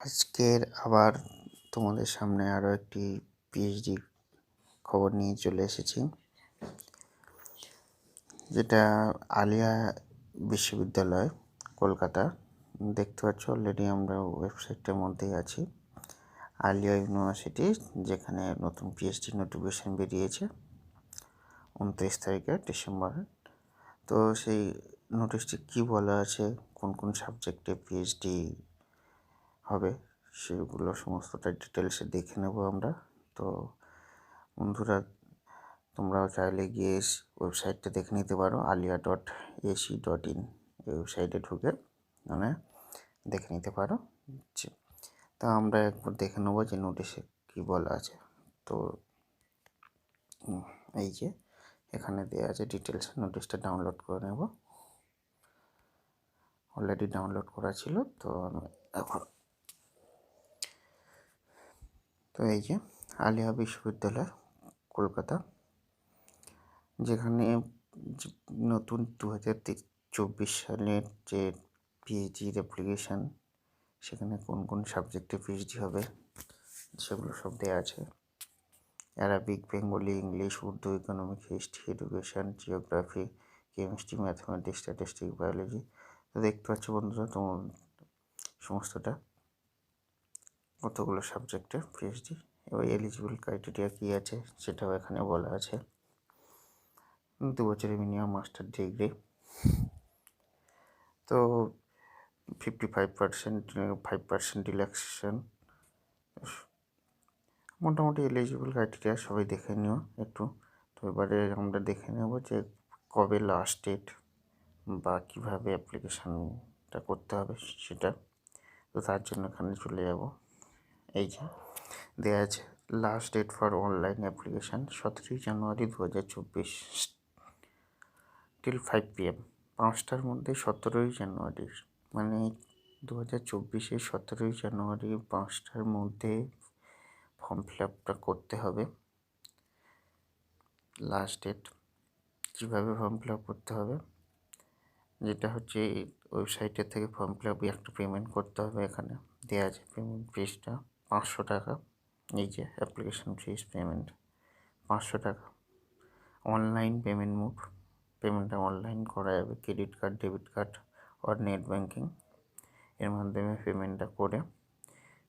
আজকের আবার তোমাদের সামনে আরও একটি পিএইচডি খবর নিয়ে চলে এসেছি, যেটা আলিয়া বিশ্ববিদ্যালয় কলকাতা। দেখতে পাচ্ছ অলরেডি আমরা ওয়েবসাইটটার মধ্যেই আছি। আলিয়া ইউনিভার্সিটি, যেখানে নতুন পিএইচডি নোটিফিকেশান বেরিয়েছে 29 তারিখে ডিসেম্বরে। তো সেই নোটিশটি কী বলা আছে, কোন কোন সাবজেক্টে পিএইচডি হবে, সেগুলো সমস্তটা ডিটেলসে দেখে নেব আমরা। তো বন্ধুরা, তোমরা চাইলে গিয়ে ওয়েবসাইটটা দেখে নিতে পারো, alia.ac.in এই ওয়েবসাইটে ঢুকে মানে দেখে নিতে পারো। তা আমরা একবার দেখে নেবো যে নোটিশে কী বলা আছে। তো এই যে এখানে দেওয়া আছে ডিটেলসে, নোটিশটা ডাউনলোড করে নেব। অলরেডি ডাউনলোড করা ছিল, তো এখন তো এই যে আলিয়া বিশ্ববিদ্যালয় কলকাতা, যেখানে নতুন 2024 সালের যে পিএইচডির অ্যাপ্লিকেশান, সেখানে কোন কোন সাবজেক্টে পিএইচডি হবে সেগুলো সব দেওয়া আছে। Arabic, Bengali, English, Urdu, economic, history, education, geography, chemistry, mathematics, statistics, biology. তো দেখতে পাচ্ছ বন্ধুরা, তোমার সমস্তটা কতগুলো সাবজেক্টে পিএইচডি। এবার এলিজিবল ক্রাইটেরিয়া কী আছে সেটাও এখানে বলা আছে। 2 বছরের মিনিমাম মাস্টার ডিগ্রি, তো 5% রিল্যাক্সেশন। মোটামুটি এলিজিবল ক্রাইটেরিয়া সবাই দেখে নিও একটু। তো এবারে আমরা দেখে নেব যে কবে লাস্ট ডেট বা কীভাবে অ্যাপ্লিকেশানটা করতে হবে সেটা। তো তার জন্য এখানে চলে যাব। এই যে দেওয়া আছে last date for online application 17 January 2024 till 5 PM। 5টার মধ্যে 17ই জানুয়ারির, মানে 2024 17ই জানুয়ারি 5টার মধ্যে ফর্ম ফিল আপটা করতে হবে। Last date. কীভাবে ফর্ম ফিল আপ করতে হবে, যেটা হচ্ছে ওয়েবসাইটের থেকে ফর্ম ফিল আপে একটা পেমেন্ট করতে হবে। এখানে দেওয়া আছে পেমেন্ট ফিসটা 500 টাকা। এই যে অ্যাপ্লিকেশান ফিস পেমেন্ট 500 টাকা। অনলাইন পেমেন্ট মোড, পেমেন্টটা অনলাইন করা যাবে, ক্রেডিট কার্ড, ডেবিট কার্ড আর নেট ব্যাঙ্কিং এর মাধ্যমে পেমেন্টটা করে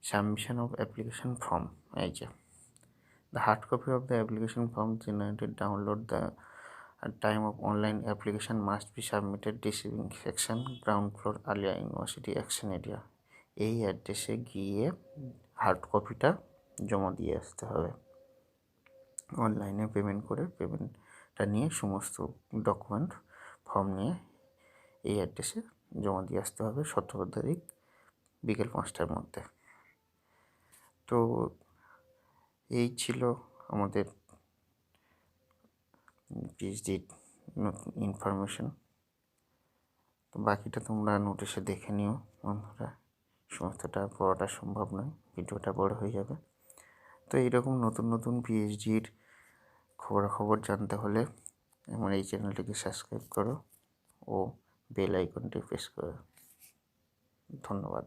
সাবমিশন অফ অ্যাপ্লিকেশান ফর্ম। এই যে the hard copy of the application form generated download the time of online application must be submitted receiving section ground floor Aliah University Action Area. এই অ্যাড্রেসে গিয়ে hard কপিটা জমা দিয়ে আসতে হবে। অনলাইনে পেমেন্ট করে পেমেন্টটা নিয়ে সমস্ত ডকুমেন্ট ফর্ম নিয়ে এই অ্যাড্রেসে জমা দিয়ে আসতে হবে 17 তারিখ বিকেল 5টার মধ্যে। তো এই ছিল আমাদের পিএইচডির ইনফরমেশন। তো বাকিটা তোমরা নোটিশে দেখে নিও বন্ধুরা, সমস্তটা পড়াটা সম্ভব নয়, ভিডিওটা বড় হয়ে যাবে। তো এইরকম নতুন নতুন পিএইচডির খবরাখবর জানতে হলে আমার এই চ্যানেলটিকে সাবস্ক্রাইব করো ও বেল আইকনটি প্রেস করো। ধন্যবাদ।